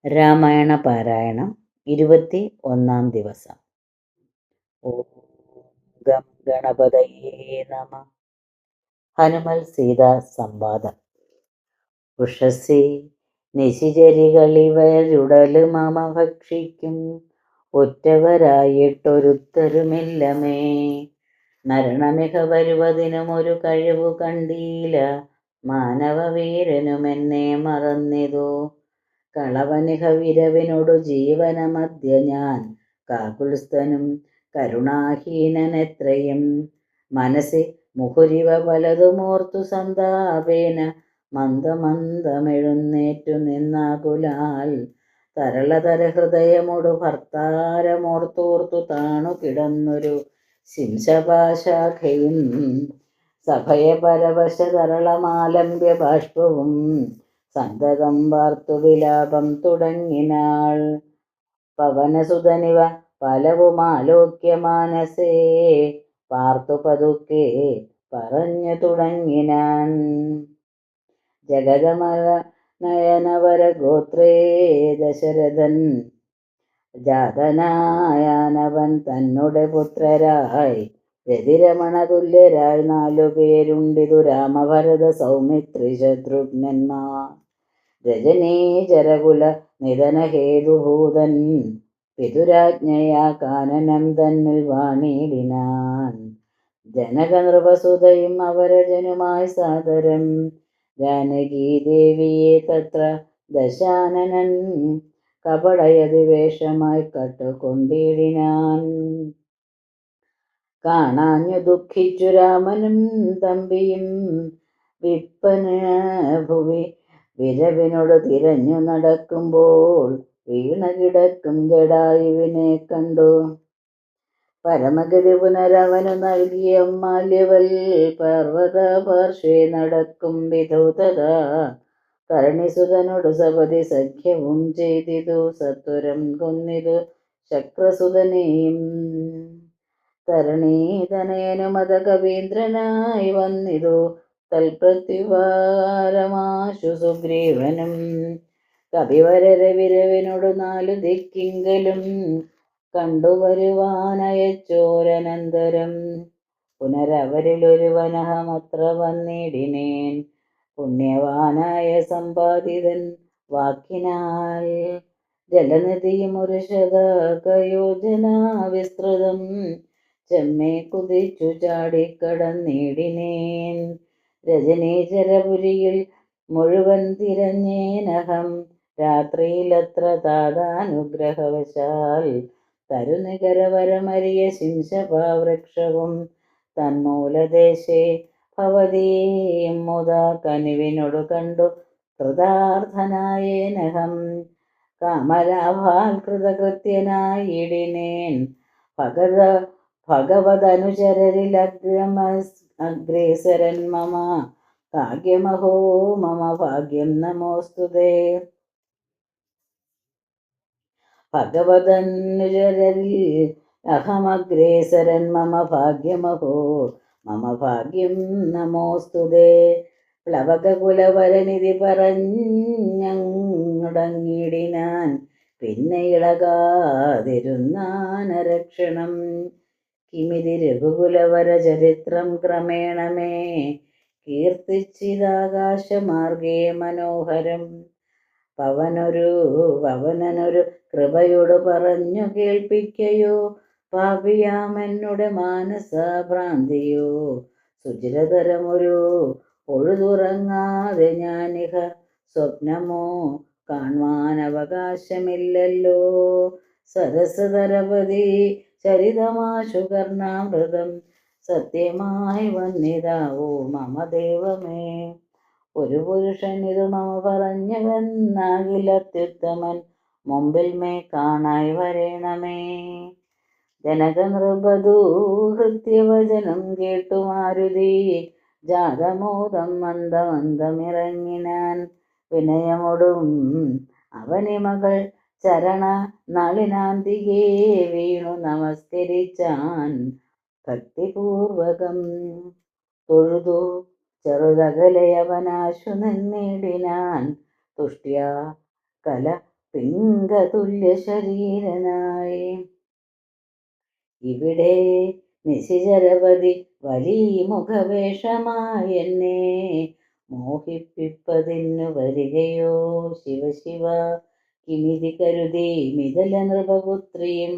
രാമായണ പാരായണം 21 ദിവസം. ഓം ഗം ഗണപതയേ നമ. ഹനുമൽ സീതാ സംവാദം. ഉഷസി നിശിചരികളിവരുടല് മമ ഭക്ഷിക്കും ഒറ്റവരായിട്ടൊരുത്തരുമില്ലമേ. മരണമിക വരുവതിനും ഒരു കഴിവു കണ്ടീല, മാനവവീരനുമെന്നെ മറന്നിതു. കളവനിഹ വിരവിനോടു ജീവനമദ്യ ഞാൻ, കാകുൽസ്ഥനും കരുണാഹീനനെത്രയും. മനസ്സി മുഹുരിവ പലതുമോർത്തു സന്താപേന, മന്ദമന്ദമെഴുന്നേറ്റു നിന്നാകുലാൽ. തരളതര ഹൃദയമൊടു ഭർത്താരമോർത്തോർത്തു താണു കിടന്നൊരു ശിംശപാശാഖയും, സഭയ പരവശ തരളമാലംബ്യ ബാഷ്പവും സന്തതം വാർത്തു വിലാപം തുടങ്ങിനാൾ. പവനസുതനിവ പലവുമാലോക്യ മാനസേ, പാർത്തു പതുക്കെ പറഞ്ഞു തുടങ്ങിനാൻ. ജഗതമല നയനവര ഗോത്രേ ദശരഥൻ, ജാതനായാനവൻ തന്നുടെ പുത്രരായി. രതിരമണ തുല്യരായി 4 പേരുണ്ടിതു, രാമഭരത സൗമിത്രി ശത്രുഘ്നന്മാർ. രജനീചരകുല നിധനഹേതുഭൂതൻ, പിതുരാജ്ഞയാ കാനനം തന്നിൽ വാണിടിനാൻ. ജനകനൃപസുതയും അവരജനുമായി സാദരം, ജാനകീദേവിയെ തത്ര ദശാനനൻ കപടയതിവേഷമായി കട്ടുകൊണ്ടിടിനാൻ. കാണാഞ്ഞു ദുഃഖിച്ചു രാമനും തമ്പിയും, വിപ്പന് ഭുവി വിരവിനോട് തിരഞ്ഞു നടക്കുമ്പോൾ വീണകിടക്കും ജടായുവിനെ കണ്ടു. പരമഗതി പുനരവനു നൽകിയ മാല്യവൽ പർവ്വത പാർശ്വേ നടക്കും വിധൗ തഥാ. തരണിസുതനോടു സപതി സഖ്യവും ചെയ്തിതു, സത്വരം കൊന്നിതു ശക്രസുതനെയും. തരണീതനയനു മത കവീന്ദ്രനായി വന്നിതു, തൽപ്രത്യുവാരമാശു സുഗ്രീവനും. കവിവരരെ വിരവിനോടു 4 ദിക്കിങ്കലും കണ്ടുവരുവാനയച്ചോരനന്തരം. പുനരവരിലൊരുവനഹമത്ര വന്നിടിനേൻ, പുണ്യവാനായ സമ്പാദിതൻ വാക്കിനാൽ. ജലനിധിയും ഒരു ശതകയോജന വിസ്തൃതം, ചെമ്മേ കുതിച്ചു ചാടിക്കടന്നിടിനേൻ. രജനീചരപുരിയിൽ മുഴുവൻ തിരഞ്ഞേനഹം, രാത്രിയിലത്ര താതാനുഗ്രഹവശാൽ. തരുനികരവരമരിയ ശിംശപാവൃക്ഷവും തന്മൂലദേശേ ഭവതീം മുതാ കനിവിനൊടു കണ്ടു കൃതാർത്ഥനായേനഹം. കാമലാഭാൽ കൃതകൃത്യനായിടിനേൻ, ഭഗവദനുചരരിലഗ്രേസരൻ മമ ഭാഗ്യമഹോ മമ ഭാഗ്യം നമോസ്തുതേ. ഭഗവദനുചരരിൽ അഹമഗ്രേസരൻ മമ ഭാഗ്യമഹോ മമ ഭാഗ്യം നമോസ്തുതേ. പ്ലവകകുലവരനിധി പറഞ്ഞങ്ങടങ്ങിടിനാൻ, പിന്നെ ഇളകാതിരുന്നാനരക്ഷണം. കിമിതി രഘുകുലവര ചരിത്രം ക്രമേണ മേ, കീർത്തിച്ചിതാകാശമാർഗേ മനോഹരം. പവനനൊരു കൃപയോട് പറഞ്ഞു കേൾപ്പിക്കയോ, പാപിയാമെന്നുടെ മാനസഭ്രാന്തിയോ. സുചിരതരമൊരു പൊഴുതുറങ്ങാതെ ഞാനിഹ സ്വപ്നമോ കാൺവാനവകാശമില്ലല്ലോ. സരസതരപതി ചരിതമാശു കർണാമൃതം, സത്യമായി വന്നിതാവോ മമ ദൈവമേ. ഒരു പുരുഷൻ ഇതു മമ പറഞ്ഞവനാകിലത്യുത്തമൻ, മുമ്പിൽ മേ കാണായി വരേണമേ. ജനകനൃപദൂഹൃത്യവചനം കേട്ടു മാരുതി, ജാതമോദം മന്ദമന്ദമിറങ്ങിനാൻ. വിനയമൊടും അവനിമകൾ ചരണ നളിനാന്തികേ വീണു നമസ്കരിച്ചാൻ ഭക്തിപൂർവകം. തൊഴുതു ചെറുതകലയവനാശു നിന്നിടിനാൻ, തുഷ്ട്യാ പിംഗതുല്യ ശരീരനായി. ഇവിടെ നിശിചരപതി വലിയ മുഖവേഷമായി എന്നെ മോഹിപ്പിപ്പതിന്നു വരികയോ ശിവശിവ. കിമിതി കരുതി മിഥല നൃപപുത്രിയും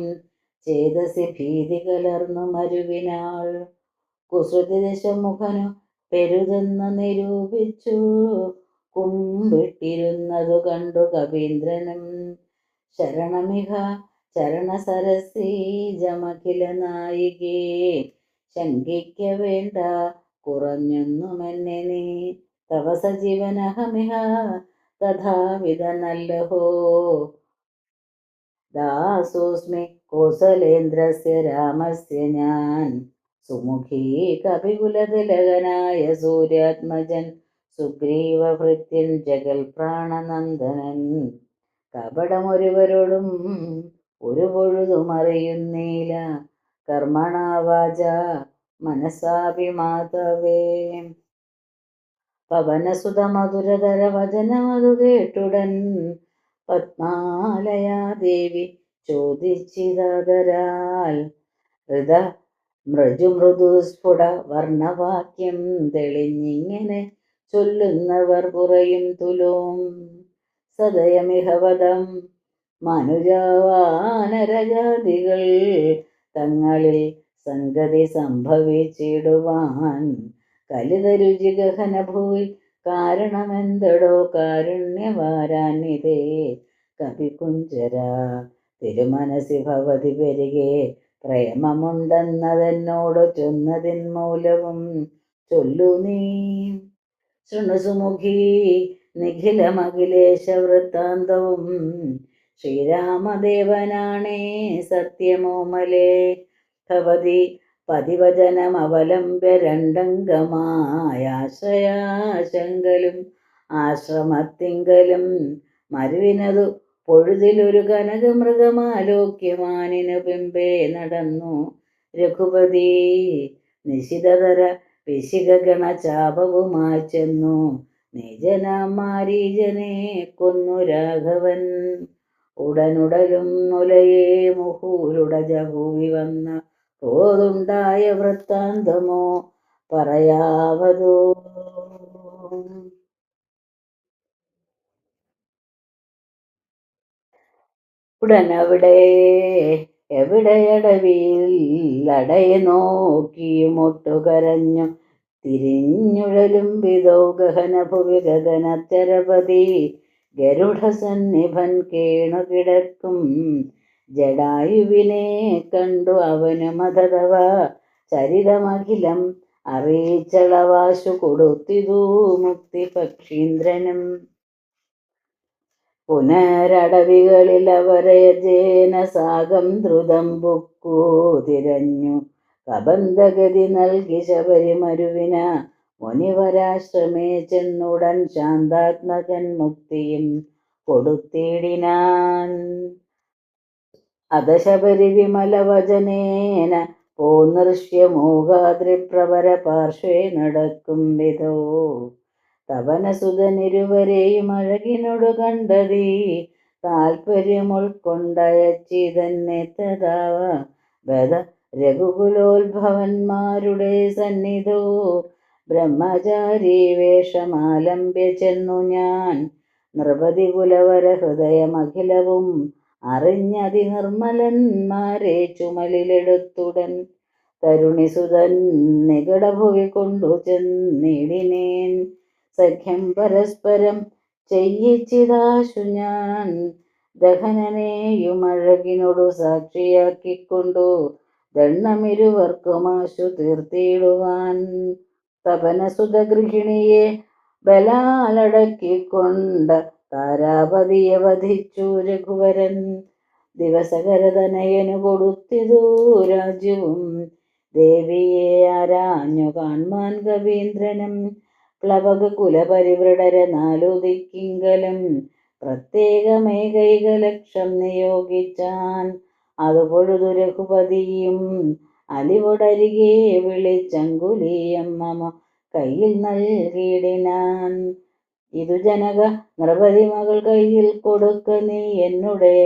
ചേതസി ഭീതി കലർന്നു മരുവിനാൾ. കുസൃതി ദശമുഖനു പെരുതെന്ന് നിരൂപിച്ചു കുമ്പിട്ടിരുന്നതു കണ്ടു കവീന്ദ്രനും. ശരണമിഹ ചരണസരസീജമഖില നായികേ, ശങ്കിക്ക വേണ്ട കുറഞ്ഞൊന്നുമെന്നെ നീ. തവ സജീവനഹമിഹ തഥാവിധ നല്ലഹോ. ദാസോസ്മി കോസലേന്ദ്രസ്യ രാമസ്യ ഞാൻ. സുമുഖീ കപികുലതിലകനായ സൂര്യാത്മജൻ സുഗ്രീവഭൃത്യൻ ജഗൽ പ്രാണനന്ദനൻ. കപടമൊരുവരോടും ഒരു പൊഴുതുമറിയുന്നീല. കർമ്മണാ വാച മനസാപി മാധവേ. പവനസുത മധുരധര വചനമതു കേട്ടുടൻ പത്മാലയാദേവി ചോദിച്ചിതാദരാൽ. ഹൃദ മൃജുമൃദുസ്ഫുട വർണ്ണവാക്യം തെളിഞ്ഞിങ്ങനെ ചൊല്ലുന്നവർ കുറയും തുലോം. സദയമിഹവദം മനുജവാനരജാതികൾ തങ്ങളിൽ സംഗതി സംഭവിച്ചിടുവാൻ. കലിതരുചി ഗഹനഭൂയിൽ കാരണമെന്തടോ കാരുണ്യവാരാനിതേ കപികുഞ്ചര. തിരുമനസി ഭവതി പെരികെ പ്രേമമുണ്ടെന്നതെന്നോട് ചൊന്നതിൻ മൂലവും ചൊല്ലു നീ. ശൃണുസുമുഖീ നിഖിലമഖിലേശ വൃത്താന്തവും. ശ്രീരാമദേവനാണേ സത്യമോമലേ. ഭവതി പതിവചനമവലംബ്യ രണ്ടംഗമായാശ്രയാശങ്കലും ആശ്രമത്തിങ്കലും മരുവിനതു പൊഴുതിലൊരു കനകമൃഗമാലോക്യമാനിനു പിമ്പേ നടന്നു രഘുപതി. നിശിതതര പിശികഗണചാപവുമായി ചെന്നു നിജനാം മാരീജനെ കൊന്നു രാഘവൻ. ഉടനുടലും മുലയെ മുഹൂരുടജഭൂവി വന്ന പോതുണ്ടായ വൃത്താന്തമോ പറയാവതോ. ഉടനവിടെ എവിടെയടവിയിൽ അടയെ നോക്കിയുമൊട്ടു കരഞ്ഞു തിരിഞ്ഞുഴലും വിധൗ ഗഹനഭുവി ഗഗനചരപതി. ഗരുഡസന്നിഭൻ കേണുകിടക്കും ജടായുവിനെ കണ്ടു അവനു മധതവ ചരിതമഖിലം അറിയിച്ചളവാശു കൊടുത്തിതു മുക്തി പക്ഷീന്ദ്രനും. പുനരടവികളിൽ അവരജേന സാഗം ദ്രുതം ബുക്കു തിരഞ്ഞു കബന്ധഗതി നൽകി ശബരിമരുവിന മുനിവരാശ്രമേ ചെന്നുടൻ ശാന്താത്മകൻ മുക്തിയും കൊടുത്തിടിനാൻ. അത ശബരി വിമല വചനേന പോനൃശ്യ മൂകാദ്രിപ്രവര പാർശ്വേ നടക്കും വിധോ. തവനസുതനിരുവരെയും അഴകിനോട് കണ്ടതീ താൽപര്യം ഉൾക്കൊണ്ടയച്ചിതന്നെ തഥാ ബദ രഘുകുലോത്ഭവന്മാരുടെ സന്നിധോ. ബ്രഹ്മചാരി വേഷമാലംബ്യ ചെന്നു ഞാൻ നൃപതി കുലവര ഹൃദയമഖിലവും അറിഞ്ഞതിനിർമ്മലന്മാരെ ചുമലിലെടുത്തുടൻ തരുണിസുതൻ നികടഭുവി കൊണ്ടു ചെന്നിടിനേൻ. സഖ്യം പരസ്പരം ചെയ്യിച്ചിതാശു ഞാൻ ദഹനനെയുമഴകിനോടു സാക്ഷിയാക്കിക്കൊണ്ടു ദണ്ണമിരുവർക്കുമാശു തീർത്തിടുവാൻ. തപനസുത ഗൃഹിണിയെ ബലാലടക്കിക്കൊണ്ട താരാപതിയെ വധിച്ചു രഘുവരൻ. ദിവസകരതനയനു കൊടുത്തിതു രാജ്യവും ദേവിയെ ആരാഞ്ഞു കാൺമാൻ കവീന്ദ്രനും. പ്ലവക കുലപരിവൃഢരെ നാലു ദിക്കിങ്കലും പ്രത്യേകമേകൈകലക്ഷം നിയോഗിച്ചാൻ. അത് പൊഴുതു രഘുപതിയും ഇതു ജനക നൃപതി മകൾ കയ്യിൽ കൊടുക്ക നീ എന്നുടെ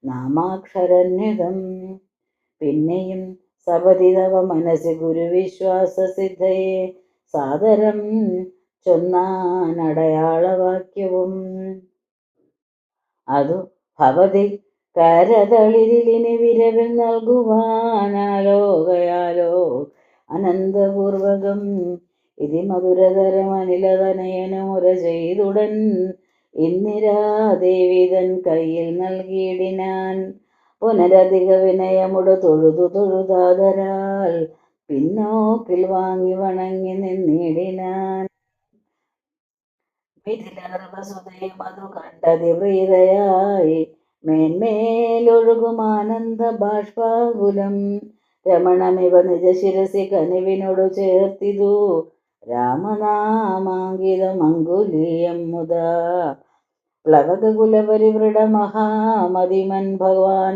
നാമാക്ഷരന്യതം. പിന്നെയും സപതി തവ മനസ്സി ഗുരുവിശ്വാസ സിദ്ധയെ സാദരം ചൊന്നാനടയാളവാക്യവും. അതു ഭവതി കരതളിരിലിനി വിരവിൽ നൽകുവാനാലോകയാലോ അനന്തപൂർവകം. ഇതി മധുരതരം അനിലതനയനുമുര ചെയ്തുടൻ ഇന്ദിരാദേവി തൻ കയ്യിൽ നൽകിയിടിനാൻ. പുനരധിക വിനയമുട തൊഴുതു തൊഴുതാതരാൽ പിന്നോക്കിൽ വാങ്ങി വണങ്ങി നിന്നിടിനാൻ. മിഥിലനൃപസുതയും അതു കണ്ടതിപ്രീതയായി മേന്മേലൊഴുകും ആനന്ദ ബാഷ്പാകുലം. രമണമിവ നിജശിരസി കനിവിനോടു ചേർത്തിതു രാമനാമാങ്കിതം അങ്കുലീയം മുതാ. പ്ലവകകുലപരിവൃഢ മഹാമതിമൻ ഭഗവാൻ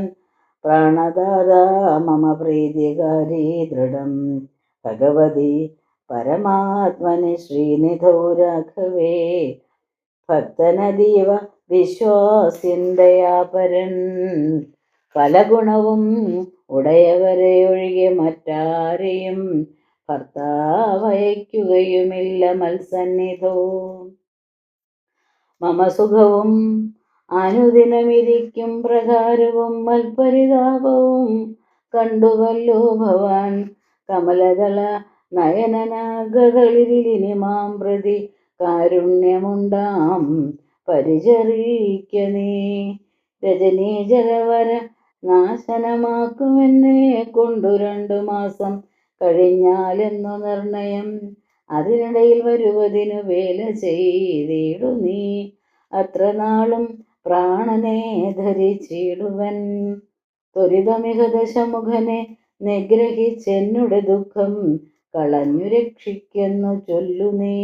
പ്രാണദാതാ മമ പ്രീതികാരി ദൃഢം. ഭഗവതി പരമാത്മനി ശ്രീനിധൗ രാഘവേ ഭക്തനദീവ വിശ്വാസ്യൻ ദയാപരൻ. പല ഗുണവും ഉടയവരെ ഒഴികെ മറ്റാരെയും ഭർത്താവയക്കുകയുമില്ല മത്സന്നിധോ. മമ സുഖവും അനുദിനമിരിക്കും പ്രകാരവും മൽപരിതാപവും കണ്ടുവല്ലോ ഭവാൻ. കമലദള നയനനാഗതളിരിലിനി മാം പ്രതി കാരുണ്യമുണ്ടാം പരിചരിക്ക നീ. രജനീജലവര നാശനമാക്കുമെന്നെ കൊണ്ടു 2 മാസം കഴിഞ്ഞാലെന്നു നിർണയം. അതിനിടയിൽ വരുവതിനു വേല ചെയ്തിടു നീ. അത്ര നാളും പ്രാണനെ ധരിച്ചിടുവൻ. ത്വരിതമിക ദശമുഖനെ നിഗ്രഹിച്ചെന്നുടെ ദുഃഖം കളഞ്ഞു രക്ഷിക്കെന്നു ചൊല്ലു നീ.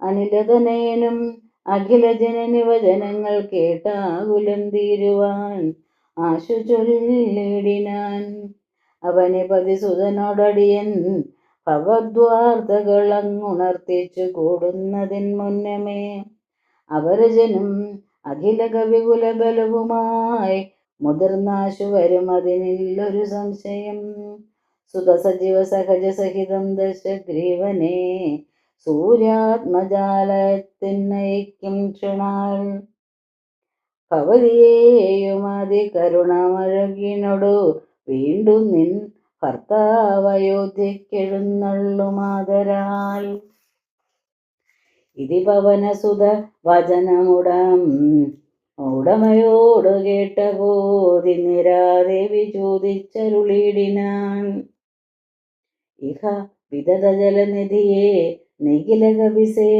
അനിലതനയനും അഖില ജനനി വചനങ്ങൾ കേട്ടാകുലം തീരുവാൻ ആശു ചൊല്ലിടിനാൻ. അവനിപതി സുതനോടടിയൻ ഭവദ്വാർത്തകളങ്ങുണർത്തിച്ചു കൂടുന്നതിൻ മുന്നമേ അവരജനും അഖില കവികുലബലവുമായി മുതിർന്നാശു വരും അതിനില്ലൊരു സംശയം. സുതസജീവ സഹജ സഹിതം ദശഗ്രീവനെ സൂര്യാത്മജാലയത്തിനയക്കും ക്ഷണാൽ. ഭവതിയെയുമതി കരുണമഴകിനോടു വീണ്ടും നിൻ ഭർത്താവയോധ്യക്കെഴുന്നള്ളുമാതരാൽ. ഇതി പവനസുത ഉടമയോട് കേട്ട പോതിന്നിരാദേവി ചോദിച്ചരുളിടിനാൻ. ഇഹ വിദത ജലനിധിയെ നിഖില കവിസേനയോടേതൊരു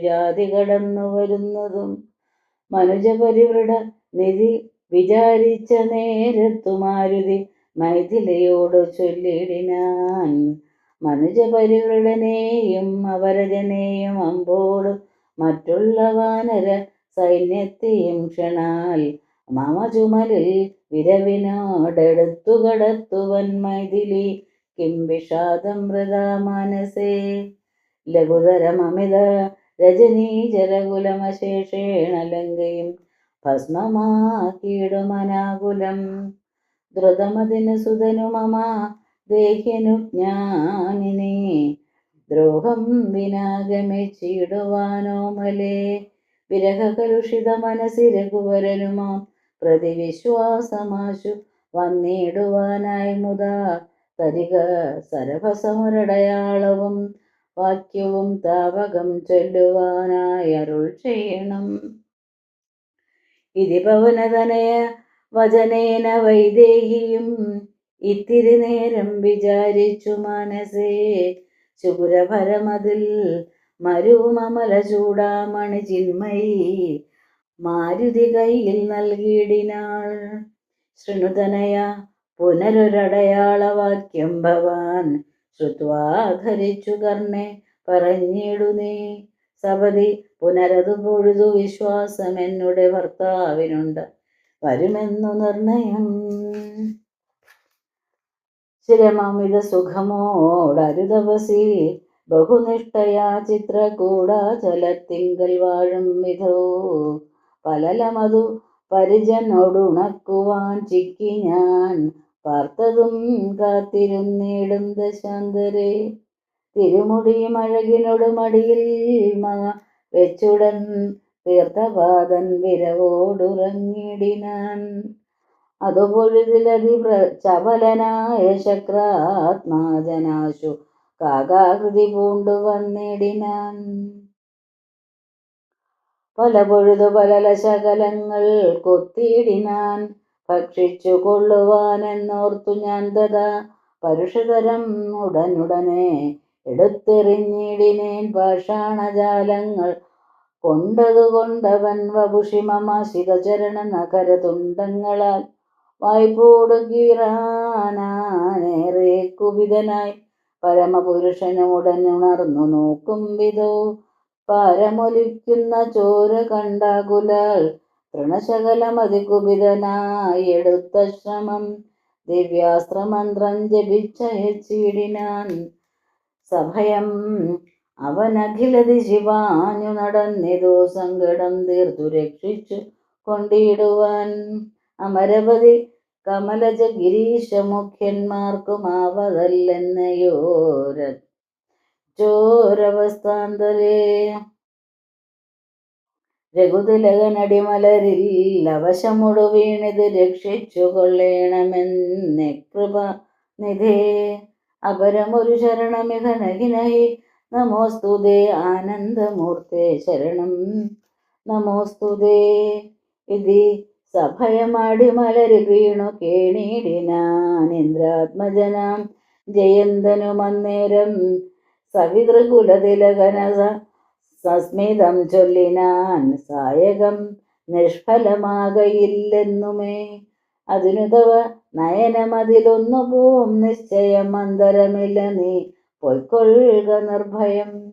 ജാതി കടന്നു വരുന്നതും മനുജപരിവൃഢ നിധി വിചാരിച്ച നേരത്തു മാരുതി മൈഥിലിയോട് ചൊല്ലിടിനാൻ. മനുജപരിവൃഢനെയും അവരജനെയും അമ്പോട് മറ്റുള്ള വാനര സൈന്യത്തെയും ക്ഷണാൽ മമ ചുമലിൽ വിരവിനോടെടുത്തു കടത്തുവൻ മൈഥിലി കിം വിഷാദം വൃഥാ മാനസേ. ലഘുതരമമിത രജനീചരകുലമശേഷേണ ലങ്കയും ഭസ്മമാക്കിയിടുമനാകുലം. ദ്രുതമതിന് സുതനു മമ ദേഹ്യനു ജ്ഞാനിനെ ദ്രോഹം വിനാഗമിച്ചിടുവാനോമലേ. വിരഹകലുഷിത മനസ്സി രഘുവരനുമാം പ്രതിവിശ്വാസമാശു വന്നിടുവാനായി മുതാ തരിക സരഭസമുരടയാളവും വാക്യവും താവകം ചൊല്ലുവാനായി അരുൾ ചെയ്യണം. ഇതി പവനതനയ വചനേന വൈദേഹിയും ഇത്തിരി നേരം വിചാരിച്ചു മനസേ. ശുകുരഭരമതിൽ മരുമമല ചൂടാമണി ചിന്മയി മാരുതി കയ്യിൽ നൽകിയിടിനാൾ. ശൃണുതനയ പുനരൊരടയാളവാക്യം ഭവാൻ ശ്രുത്വാ ധരിച്ചു കർണെ പറഞ്ഞിടു നീ. സപതി പുനരതു പൊഴുതു വിശ്വാസം എന്നുടെ ഭർത്താവിനുണ്ട് വരുമെന്നു നിർണയം. സ്ഥിരമമിത സുഖമോടരുതപസി ബഹുനിഷ്ഠയാ ചിത്രകൂടാചലത്തിങ്കൽ വാഴും വിധോ പലലമതു പരിജനോടുണക്കുവാൻ ചിക്കി ഞാൻ പാർത്തതും കാത്തിരുന്നിടും ദശാന്തരെ. തിരുമുടി മഴകിനോട് മടിയിൽ വെച്ചുടൻ തീർത്ഥപാദൻ വിരവോടുറങ്ങിടിനാൻ. അതുപൊഴുതിലതി ചപലനായ ശക്രാത്മാജനാശു കാകാകൃതി പൂണ്ടു വന്നിടിനാൻ. പല പൊഴുതു പല ശകലങ്ങൾ കൊത്തിയിടിനാൻ. ഭക്ഷിച്ചു കൊള്ളുവാനെന്നോർത്തു ഞാൻ തഥാ പരുഷതരം ഉടനുടനെ എടുത്തെറിഞ്ഞിടിനേൻ. പാഷാണജാലങ്ങൾ കൊണ്ടതുകൊണ്ടവൻ വപുഷിമമാശിതചരണ നഖര തുണ്ടങ്ങളാൽ വായ്പോട് കീറാനേറെ കുപിതനായി പരമപുരുഷനുടനുണർന്നു നോക്കും വിധോ പാരമൊലിക്കുന്ന ചോര കണ്ടാകുലാൽ തൃണശകലമതികുപിതനായി എടുത്ത ശ്രമം ദിവ്യാസ്ത്രമന്ത്രം ജപിച്ചയച്ചിടിനാൻ. സഭയം അവനഖില ദിശിവാഞ്ഞു നടന്നിതോ സങ്കടം തീർത്തു രക്ഷിച്ചു കൊണ്ടിടുവാൻ. അമരപതി കമലജ ഗിരീശ മുഖ്യന്മാർക്കുമാവതല്ലെന്നയോരവസ്ഥാന്തരേ. രഘുതിലകനടിമലരിൽ അവശമുടു വീണിത് രക്ഷിച്ചു കൊള്ളേണമെന്നെ കൃപാനിധേ. അപരമൊരു ശരണമിഹ നഹി നമോസ്തുതേ ആനന്ദമൂർത്തേ ശരണം നമോസ്തുതേ. ഇതി സഭയമാടിമലരിൽ വീണു കേണിടിനാൻ. ഇന്ദ്രാത്മജനാം ജയന്തനുമന്നേരം സവിതൃകുലതിലകന സസ്മിതം ചൊല്ലിനാൻ. സായകം നിഷ്ഫലമാകയില്ലെന്നുമേ. അതിനു തവ നയനമതിലൊന്നു പോം നിശ്ചയം. അന്തരമില്ല നീ പൊയ്ക്കൊള്ളുക നിർഭയം.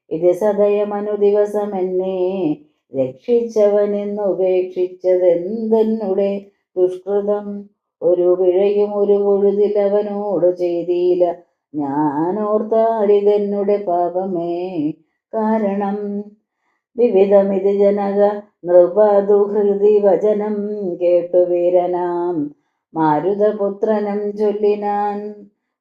ഇത് സദയമനു ദിവസമെന്നെ രക്ഷിച്ചവനെന്നുപേക്ഷിച്ചതെന്തെന്നുടെ ദുഷ്കൃതം. ഒരു പിഴയും ഒരു പൊഴുതിലവനോട് ചെയ്തില്ല ഞാനോർത്താരിതെന്നുടെ പാപമേ കാരണം. വിവിധമിതി ജനക നൃപദുഹൃതി വചനം കേട്ടു വീരനാം മാരുതപുത്രനം ചൊല്ലിനാൻ.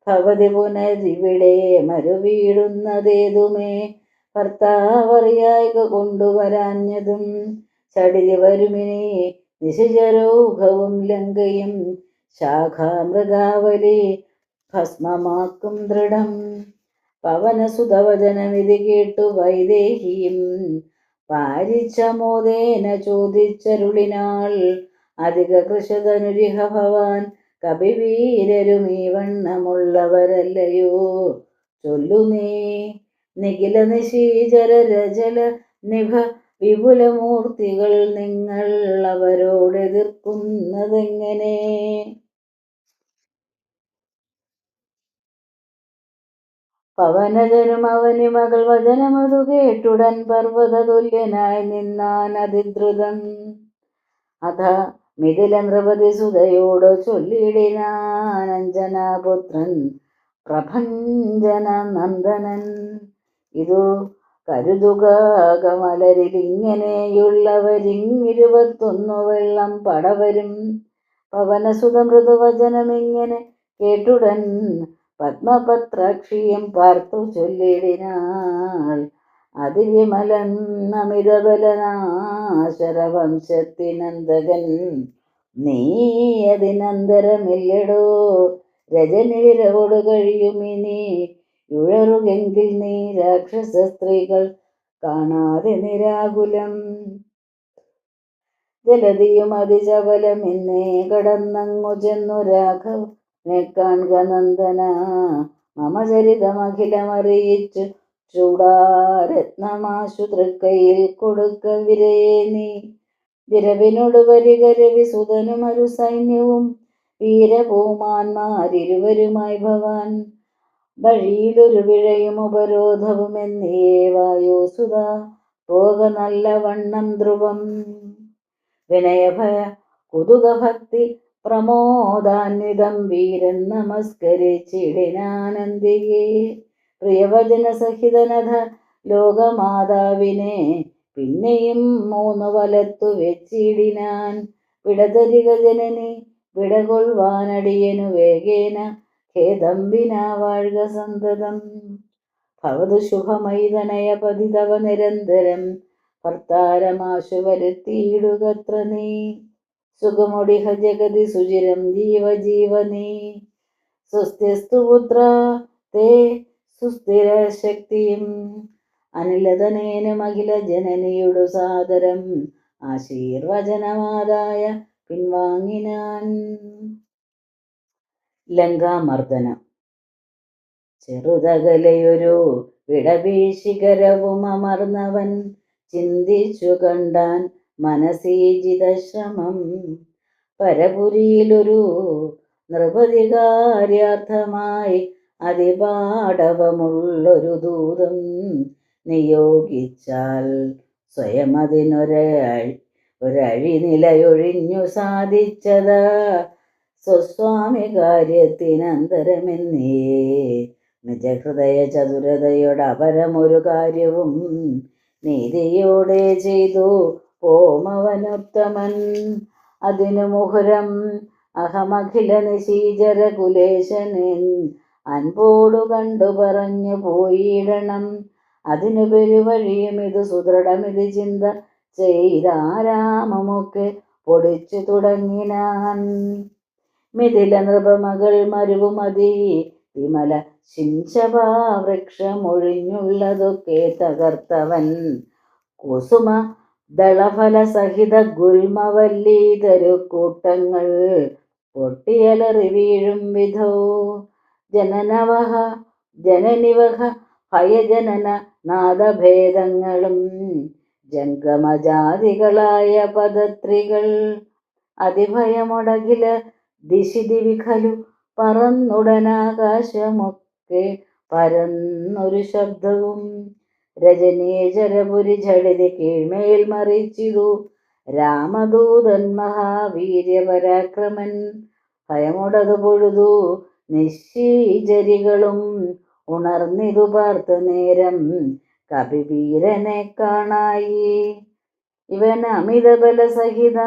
ഭവതി പുനരിവിടെ മരുവീടുന്നതേതുമേ ഭർത്താവറിയായിക കൊണ്ടുവരാഞ്ഞതും. ചടിതി വരുമിനി നിശിചരൗഘവും ലങ്കയും ശാഖാമൃഗാവലി ഭസ്മമാക്കും ദൃഢം. പവനസുതവചനമിതി കേട്ടു വൈദേഹിയും പാരിച്ചമോദേന ചോദിച്ചരുളിനാൾ. അധിക കൃശതനുരിഹ ഭവാൻ കപിവീരരും ഈ വണ്ണമുള്ളവരല്ലയോ ചൊല്ലു നീ. നിഖില നിശീചര രജല നിഭ വിപുലമൂർത്തികൾ നിങ്ങൾ അവരോടെതിർക്കുന്നതെങ്ങനെ? പവനജനും അവനി മകൾ വചനമതു കേട്ടുടൻ പർവ്വതതുല്യനായി നിന്നാൻ അതിദ്രുതം. അഥ മിഥില നൃപതി സുതയോട് ചൊല്ലിടിനാൻ അഞ്ജനാപുത്രൻ പ്രഭഞ്ജന നന്ദനൻ. ഇതു കരുതുക കമലരിലിങ്ങനെയുള്ളവരിങ്ങിരുപത്തൊന്നു വെള്ളം പടവരും. പവനസുത മൃദുവചനമിങ്ങനെ കേട്ടുടൻ പത്മപത്രാക്ഷിയും പാർത്തു ചൊല്ലിടിനാൾ. അതിവിമലൻ അമിതബലനാശരവംശത്തിനന്തകൻ നീ അതിനന്തരമില്ലടോ. രജനി വിരവോട് കഴിയുമിനി ഉഴറുകെങ്കിൽ നീ രാക്ഷസ സ്ത്രീകൾ കാണാതെ നിരാകുലം. ജലധിയും അതിചപലമെന്നേ കടന്നങ്ങു ചെന്നു രാഘവനെ കാൺക നന്ദന. മമ ചരിതമഖിലമറിയിച്ചു ചൂടാരത്നമാശു തൃക്കൈയിൽ കൊടുക്ക വിരയെ നീ. വിരവിനോട് വരിക രവിസുതനും ഒരു സൈന്യവും വീരഭൂമാന്മാരിരുവരുമായി ഭവാൻ. വഴിയിലൊരു പിഴയും ഉപരോധവും എന്നേ വായോസുത പോക നല്ലവണ്ണം ധ്രുവം. വിനയഭയ കുതുകഭക്തി പ്രമോദാന്വിതം വീരൻ നമസ്കരിച്ചിടിനാനന്ദികേ. പ്രിയവചന സഹിതനഥ ലോകമാതാവിനെ പിന്നെയും മൂന്നു വലത്തു വെച്ചിടിനാൻ. വിടതരിക ജനനി വിടകൊള്ളുവാനടിയനു വേഗേന ഖേദം വിനാ വാഴ്ക സന്തതം. ഭവതു ശുഭമൈതനയ പതിതവ നിരന്തരം ഭർത്താരമാശു വരുത്തിയിടുകത്ര നീ. സുഖമൊടിഹ ജഗതി സുചിരം ജീവജീവനീ. സ്വസ്തിസ്തു പുത്ര തേ സുസ്ഥിര ശക്തിയും അനിലതനേനും അഖില ജനനിയുടു സാദരം ആശീർവചനമാതായ പിൻവാങ്ങിനാൻ. ലങ്കാമർദ്ദനം. ചെറുതകലയൊരു വിടവീശിഖരവും അമർന്നവൻ ചിന്തിച്ചു കണ്ടാൻ മനസീജിതശ്രമം. പരപുരിയിലൊരു നൃപതികാര്യാർത്ഥമായി അതിപാടവമുള്ളൊരു ദൂതം നിയോഗിച്ചാൽ സ്വയം അതിനൊരഴിനിലയൊഴിഞ്ഞു സാധിച്ചത സ്വസ്വാമി കാര്യത്തിനന്തരമെന്നേ. നിജഹൃദയ ചതുരതയോടപരമൊരു കാര്യവും നീതിയോടെ ചെയ്തു പോമവനുത്തമൻ. അതിനു മുഹുരം അഹമഖില നിശീചര കുലേശനൻ അൻപോടു കണ്ടു പറഞ്ഞു പോയിടണം. അതിനു പെരുവഴിയും ഇത് സുദൃഢമിത് ചിന്ത ചെയ്താരാമമൊക്കെ പൊടിച്ചു തുടങ്ങിനാൻ. മിഥില നൃപമകൾ മരുവുമതി വിമല ശിംശഭാവൃക്ഷമൊഴിഞ്ഞുള്ളതൊക്കെ തകർത്തവൻ. കുസുമ ദളഫല സഹിത ഗുൽമവല്ലീതരു കൂട്ടങ്ങൾ പൊട്ടിയലറി വീഴും വിധോ. ജനനിവഹ ഭയജനന നാദഭേദങ്ങളും ജംഗമജാതികളായ പദത്രികൾ അതിഭയമൊടകില ദിശിദിവിഖലു പറന്നുടനാകാശമൊക്കെ പരന്നൊരു ശബ്ദവും. രജനീചരപുരി ഝടിതി കീഴ്മേൽ മറിച്ചിതു രാമദൂതൻ മഹാവീര്യപരാക്രമൻ. ഭയമൊടതു പൊഴുതു നിശീചരികളും ഉണർന്നിതു പാർത്ത നേരം കപിവീരനെ കാണായി. ഇവൻ അമിതബല സഹിത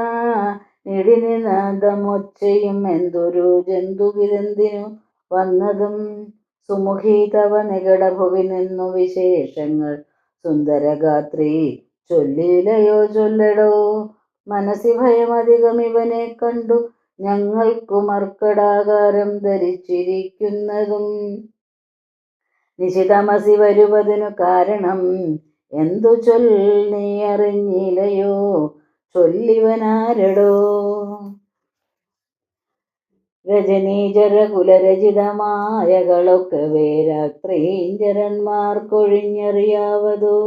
നിടിനിനാദമൊച്ചയും എന്തൊരു ജന്തുവിതെന്തിനു വന്നതും. സുമുഖി തവ നികടഭുവി നിന്നു വിശേഷങ്ങൾ സുന്ദരഗാത്രി ചൊല്ലിലയോ ചൊല്ലടോ. മനസ്സി ഭയമധികം ഇവനെ കണ്ടു ഞങ്ങൾക്കു മർക്കടാകാരം ധരിച്ചിരിക്കുന്നതും. നിശിതമസി വരുവതിനു കാരണം എന്തു നീ അറിഞ്ഞിലയോ ചൊല്ലിവനാരടോ. രജനീചര കുലരചിതമായകളൊക്കവേ രാത്രീഞ്ചരന്മാർക്കൊഴിഞ്ഞറിയാവതോ.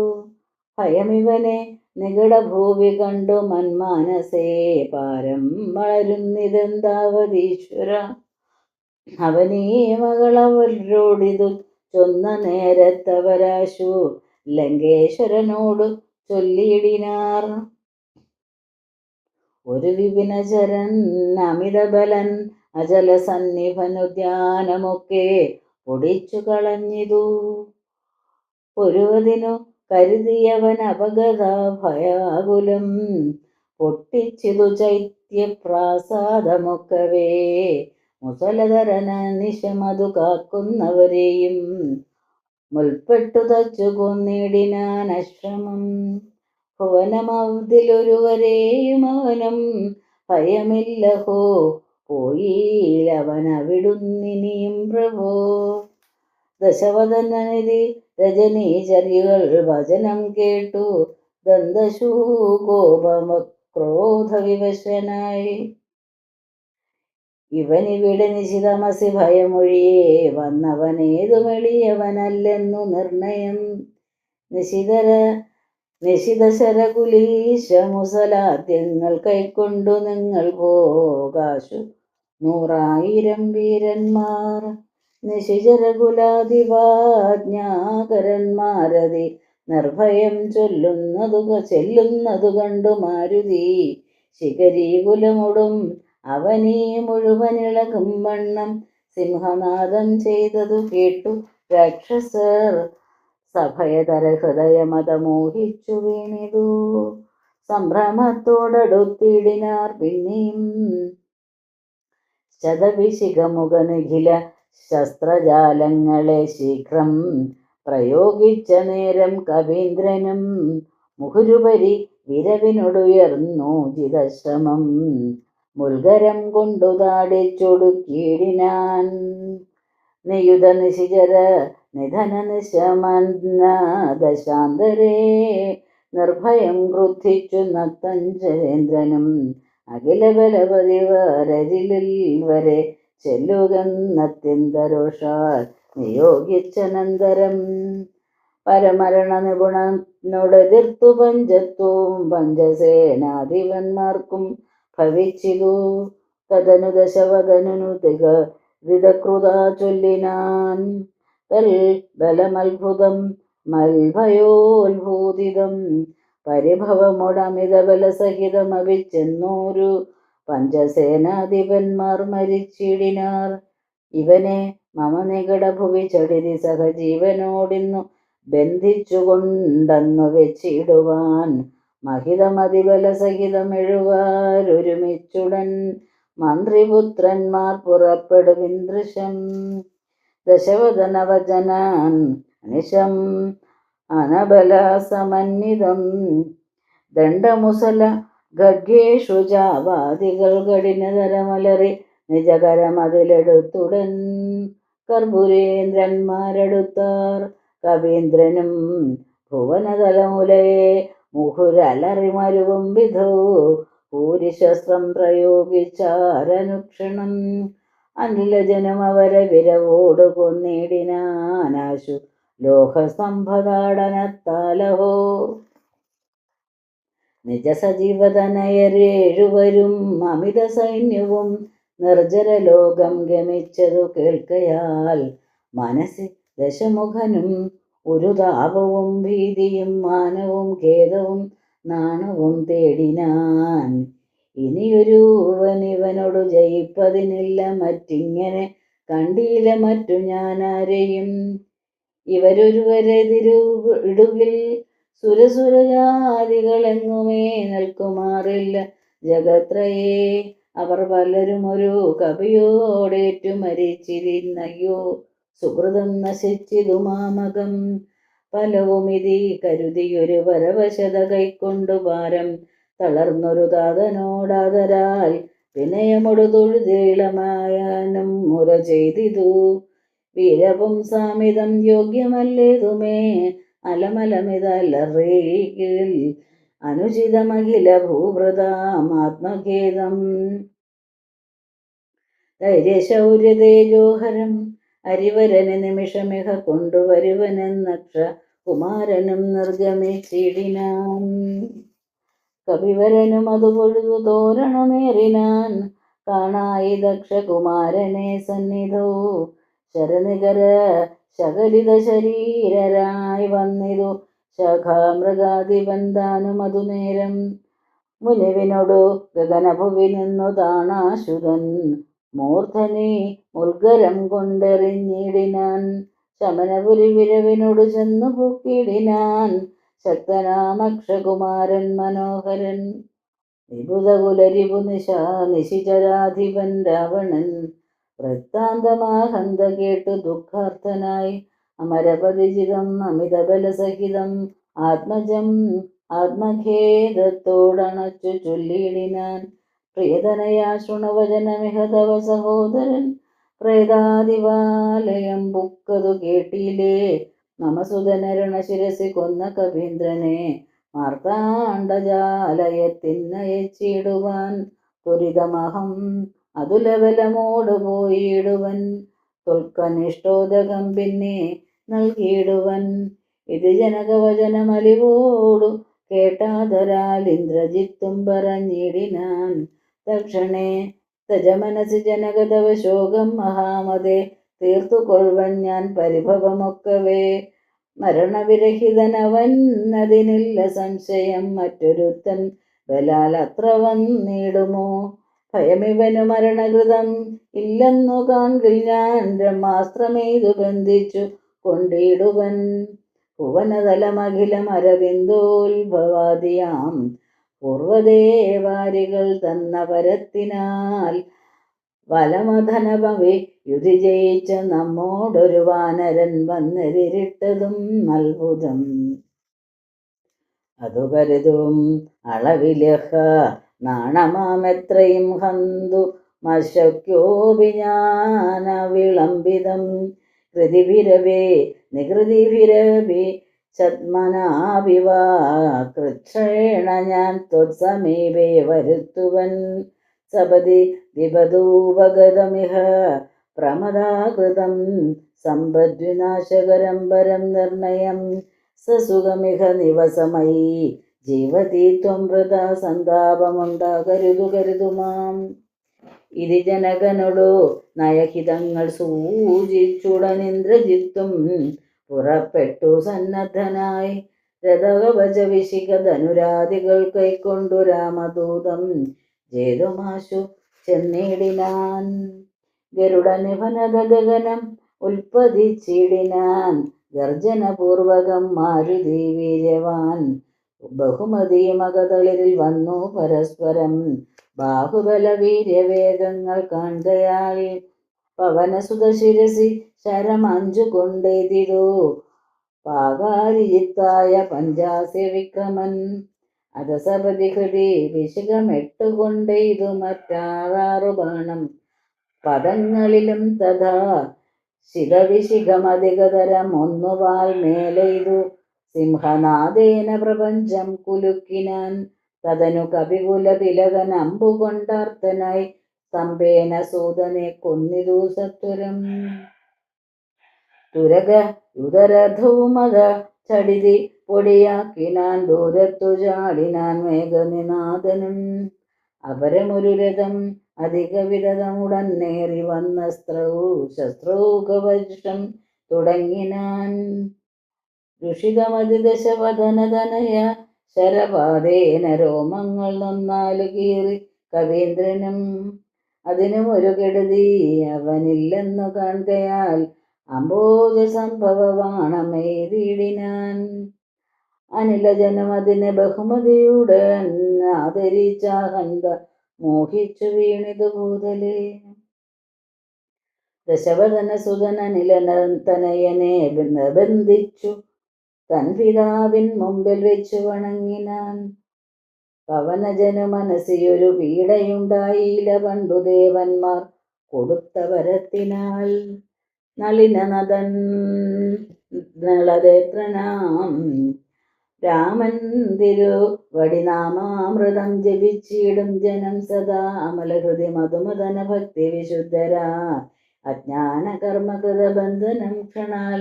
ഭയമിവനെ നികടഭൂവി കണ്ടു മന്മാനസേ പാരം വളരുന്നിതെന്താവതീശ്വര. അവനീ മകളവരോടിതു ചൊന്ന നേരത്തവരാശു ലങ്കേശ്വരനോടു ചൊല്ലിയിടിനാർ. ഒരു വിപിനചരൻ അമിതബലൻ അചലസന്നിഭനുദ്യാനമൊക്കെ പൊടിച്ചു കളഞ്ഞിതു. ഒരുവതിനു കരുതിയവൻ അപഗത ഭയാകുലം പൊട്ടിച്ചിതു ചൈത്യപ്രാസാദമൊക്കവേ. മുസലധരന നിശമതു കാക്കുന്നവരെയും മുൽപ്പെട്ടു തച്ചു കൊന്നിടിനാൻ അശ്രമം. ഭുവനമതിലൊരുവരെയും അവനും ഭയമില്ലഹോ പോയിലവനവിടുന്നിനിയും പ്രഭോ. ദശവദനനിധി രജനീചര്യകൾ വചനം കേട്ടു ദന്തശൂകോപക്രോധവിവശനായി. ഇവനിവിടെ നിശിതമസി ഭയമൊഴിയേ വന്നവനേതുമെളിയവനല്ലെന്നു നിർണയം. നിശിതശരകുലീശമുസലാദ്യങ്ങൾ കൈക്കൊണ്ടു നിങ്ങൾ പോകാശു 100,000 വീരന്മാർ. നിശിചരകുലാധിപാജ്ഞാകരന്മാരതി നിർഭയം ചെല്ലുന്നതു കണ്ടു മാരുതി ശിഖരീകുലമൊടും അവനീ മുഴുവനിളകും വണ്ണം സിംഹനാദം ചെയ്തതു കേട്ടു രാക്ഷസർ സഭയതര ഹൃദയമതമോഹിച്ചു വീണിതു. സംഭ്രമത്തോടടുത്തിടിനാർ പിന്നെയും ശതവിശിഖമുഖനിഖില ശസ്ത്രജാലങ്ങളെ ശീഘ്രം പ്രയോഗിച്ച നേരം കവീന്ദ്രനും മുഹുരുപരി വിരവിനൊടുയർന്നു ജിതശ്രമം മുൽഗരം കൊണ്ടു താടിച്ചൊടുക്കിയിടിനാൻ. നിയുത നിശിചര നിധന നിശമന്ന ദശാന്തരേ നിർഭയം ക്രുദ്ധിച്ചു നത്തഞ്ചരേന്ദ്രനും അഖില ബലപതി വരരിലിൽ വരെ ചെല്ലുകന്നത്യന്തരോഷാൽ നിയോഗിച്ചനന്തരം പരമരണ നിപുണനോടെതിർത്തു പഞ്ചത്വവും പഞ്ചസേനാധിപന്മാർക്കും ഭവിച്ചിതു. തദനു ദശവദനു ദിതകൃതാ ചൊല്ലിനാൻ തൽ ബലമത്ഭുതം മൽഭയോത്ഭൂതിതം പരിഭവമൊടമിത ബലസഹിതമഭിച്ചെന്നോരു പഞ്ചസേനാധിപന്മാർ മരിച്ചിടിനാർ. ഇവനെ മമ നികടഭുവി ചടിതി സഹജീവനോടിന്നു ബന്ധിച്ചുകൊണ്ടെന്നു വെച്ചിടുവാൻ മഹിതമതിബലസഹിതമെഴുവാരൊരുമിച്ചുടൻ മന്ത്രിപുത്രന്മാർ പുറപ്പെടുവിന്ദ്രശം. ദശവദനവചനാൻ അനിശം അനബലസമന്വിതം ദണ്ഡമുസല ഖഡ്ഗേഷു ജാവാദികൾ കഠിനതരമലറി നിജകരമതിലെടുത്തുടൻ കർപ്പുരേന്ദ്രന്മാരെടുത്താർ. കവീന്ദ്രനും ഭുവനതലമുലയെ മുഹുരലറി മരുവും വിധോ ഭൂരിശസ്ത്രം പ്രയോഗിച്ചാരനുക്ഷണം അനിലജനം അവരെ വിരവോട് കൊന്നിടിനാനാശു ലോഹസ്തംഭതാടനത്താലഹോ. നിജസജീവതനയരേഴുവരും അമിത സൈന്യവും നിർജ്ജരലോകം ഗമിച്ചതു കേൾക്കയാൽ മനസ്സി ദശമുഖനും ഒരു താപവും ഭീതിയും മാനവും ഖേദവും നാണവും തേടിനാൻ. ഇനിയൊരുവനിവനോടു ജയിപ്പതിനില്ല, മറ്റിങ്ങനെ കണ്ടീല മറ്റു ഞാനാരെയും. ഇവരൊരുവരെതിരിടുകിൽ സുരസുരജാതികളെങ്ങുമേ നിൽക്കുമാറില്ല ജഗത്രയേ. അവർ പലരും ഒരു കവിയോടേറ്റു മരിച്ചിരുന്നയ്യോ സുഹൃതം നശിച്ചിതു മാമകം. ഫലവുമിതി കരുതിയൊരു പരവശത കൈക്കൊണ്ടു ഭാരം തളർന്നൊരു താതനോടാദരാൽ വിനയമൊടു തൊഴുതീളമായാനും മുര ചെയ്തിതു. വീരപുംസാമിതം യോഗ്യമല്ലേതുമേ അലമലമിതലറിയിൽ അനുചിതമഖില ഭൂഭൃതാമാത്മഖേദം. ധൈര്യശൗര്യതേജോഹരം അരിവരനെ നിമിഷമിഹ കൊണ്ടുവരുവനെന്നക്ഷ കുമാരനും നിർഗമിച്ചിടിനാൻ. കപിവരനും അതു പൊഴുതു തോരണമേറിനാൻ കാണായി ദക്ഷകുമാരനെ സന്നിധോ. ശരനികര ശകലിത ശരീരരായി വന്നിതു ശഖാമൃഗാധിപൻ താനും അതു നേരം. മുനിവിനോടു ഗഗനഭുവി നിന്നു താണാശുതൻ മൂർധനി മുൽഗരം കൊണ്ടെറിഞ്ഞിടിനാൻ. ശമനപുരി വിരവിനോടു ചെന്നു പൊക്കിടിനാൻ ശക്തനാമക്ഷകുമാരൻ മനോഹരൻ. വിഭുതകുലരിപു നിശിചരാധിപൻ രാവണൻ വൃത്താന്തമാഹന്ത കേട്ടു ദുഃഖാർത്ഥനായി അമരപരിചിതം അമിതബലസഹിതം ആത്മജം ആത്മഖേദത്തോടണച്ചു ചൊല്ലിയിടിനാൻ. പ്രിയതനയാ ശൃണുവചനമിഹ തവ സഹോദരൻ പ്രേതാദിവാലയം പുക്കതു കേട്ടിലേ. മമസുതനരണശിരസി കൊന്ന കവീന്ദ്രനെ മാർത്താണ്ഡജാലയത്തിനയച്ചിടുവാൻ ത്വരിതമഹം അതുലബലമോടു പോയിടുവൻ. തൊൽക്കനിഷ്ടോദകം പിന്നെ നൽകിയിടുവൻ. ഇത് ജനകവചനമലിവോടു കേട്ടാദരാൽ ഇന്ദ്രജിത്തും പറഞ്ഞിടിനാൻ. തക്ഷണേ തജമനസി ജനകതവ ശോകം മഹാമതേ തീർത്തുകൊള്ളുവൻ ഞാൻ പരിഭവമൊക്കവേ. മരണവിരഹിതനവൻ അതിനില്ല സംശയം, മറ്റൊരുത്തൻ ബലാൽ അത്ര വന്നിടുമോ. ഭയമിവനു മരണകൃതം ഇല്ലെന്നു കാൺകിൽ ഞാൻ ബ്രഹ്മാസ്ത്രമെയ്തു ബന്ധിച്ചു കൊണ്ടിടുവൻ. ഭുവനതലമഖിലം അരവിന്ദോത്ഭവാദിയാം പൂർവദേവാരികൾ തന്ന പരത്തിനാൽ വലമഥനഭവി യുധി ജയിച്ച നമ്മോടൊരു വാനരൻ വന്നെതിരിട്ടതും അത്ഭുതം. അതു കരുതും അളവിലഹ നാണമാമെത്രയും ഹന്തു മശക്യോപി ജ്ഞാന വിളംബിതം. കൃതിഭിരവേ നികൃതിഭിരവി ചദ്മനാവിവാ കൃച്ഛേണ ഞാൻ ത്വത്സമീപേ വരുത്തുവൻ. സപതി വിപദൂപഗതമിഹ പ്രമദാകൃതം സമ്പദ്വിനാശകരം പരം നിർണയം സസുഖമിഹ നിവസമയി ജീവതി ത്വം വൃത സന്താപമുണ്ടാകരുതു കരുതുമാം. ഇതി ജനകനോടു നയഹിതങ്ങൾ സൂചിച്ചുടനിന്ദ്രജിത്തും പുറപ്പെട്ടു സന്നദ്ധനായി രഥകവച വിശിഖ ധനുരാദികൾ കൈക്കൊണ്ടു രാമദൂതം ജേതുമാശു ചെന്നിടിനാൻ. ഗരുഡനിഭനത ഗഗനം ഉൽപ്പതിച്ചിടിനാൻ ഗർജനപൂർവകം മാരുതി വീര്യവാൻ. ബഹുമതി മകതളിരിൽ വന്നു പരസ്പരം ബാഹുബല വീര്യവേഗങ്ങൾ കാൺകയാൽ പവനസുത ശിരസി ശരം 5 കൊണ്ടെയ്തിതു പാകാരിജിത്തായ പഞ്ചാസ്യ വിക്രമൻ. അധസപതി ഹൃതി വിശിഖം 8 കൊണ്ടെയ്തു മറ്റാറ് ബാണം പദങ്ങളിലും തഥാ ശിതവിശിഖമധികതരം 1 വാൽ മേലെയ്തു സിംഹനാദേന പ്രപഞ്ചം കുലുക്കിനാൻ. തദനു കപികുല തിലകൻ അമ്പുകൊണ്ടാർത്തനായി സ്തംഭേന സൂതനെ കൊന്നിതു സത്വരം. തുരക യുധരഥവുമത ചടിതി പൊടിയാക്കിനാൻ ദൂരത്തു ചാടിനാൻ മേഘനിനാദനും. അപരമൊരു രഥം അധിക വിരതമുടൻ നേറി വന്നസ്ത്രവും ശസ്ത്രൗകവർഷം തുടങ്ങിനാൻ. രുഷിതമതിദശവദനതനയ ശരപാതേന രോമങ്ങൾ നന്നാലു കീറി കവീന്ദ്രനും. അതിനും ഒരു കെടുതി അവനില്ലെന്നു കാൺകയാൽ അംബോജ സംഭവവാണമെയ്തിടിനാൻ. അനിലജനം അതിനെ ബഹുമതിയുടൻ ആദരിച്ചാഹന്ത മോഹിച്ചു വീണിതു ഭൂതലേ. ദശവദന സുതൻ അനിലനതനയനെ ബന്ധിച്ചു തൻ പിതാവിൻ മുമ്പിൽ വെച്ചു വണങ്ങിനാൻ. പവനജനു മനസ്സിയൊരു പീഡയുണ്ടായില്ല പണ്ടു ദേവന്മാർ കൊടുത്ത വരത്തിനാൽ. നളിനനദൻ നളദേത്രനാം രാമൻ തിരുവടിനാമാമൃതം ജപിച്ചിടും ജനം സദാ അമലഹൃതി മധുമദന ഭക്തി വിശുദ്ധരാ. അജ്ഞാന കർമ്മകൃതബന്ധനം ക്ഷണാൽ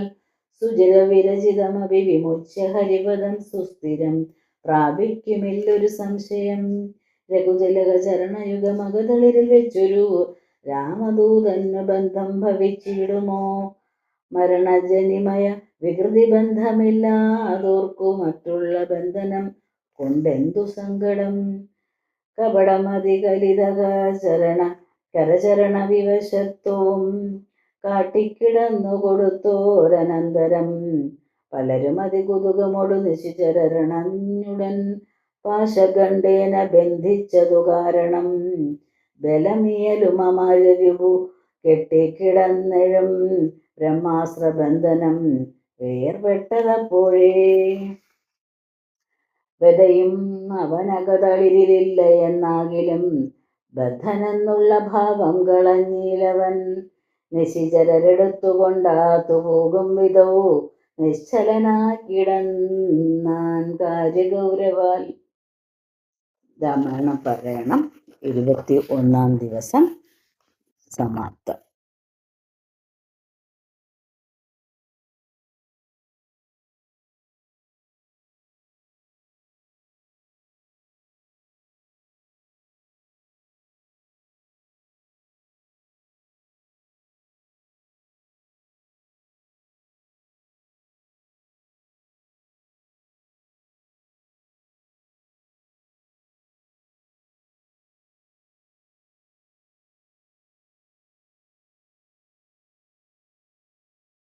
സുചിര വിരചിതമപി വിമുച്യ ഹരിപദം സുസ്ഥിരം പ്രാപിക്കുമില്ലൊരു സംശയം. രഘുജലക ചരണയുഗമകതളിരിൽ വെച്ചൊരു രാമദൂതന് ബന്ധം ഭവിച്ചിടുമോ? മരണജനിമയ വികൃതി ബന്ധമില്ലാതോർക്കു മറ്റുള്ള ബന്ധനം കൊണ്ടെന്തു സങ്കടം. കപടമതി കരചരണ വിവശത്വവും കാട്ടിക്കിടന്നു കൊടുത്തോരനന്തരം. പലരും അതികുതുകമൊടു നിശിചരണഞ്ഞുടൻ പാശഖണ്ഡേന ബന്ധിച്ചതു കാരണം. ബലമിയലുമമരരുപു കെട്ടിക്കിടന്നെഴും ബ്രഹ്മാസ്ത്രബന്ധനം വേർപെട്ടതപ്പോഴേ. ബദയും അവനകതളിരിലില്ല എന്നാകിലും ബദ്ധനെന്നുള്ള ഭാവം കളഞ്ഞിലവൻ. നിശിചരരെടുത്തുകൊണ്ടാത്തു പോകും വിധവും നിശ്ചലനാക്കിടന്നാൻ കാര്യഗൗരവാൽ. രാമായണ പാരായണം 21-ാം ദിവസം സമാപ്തം.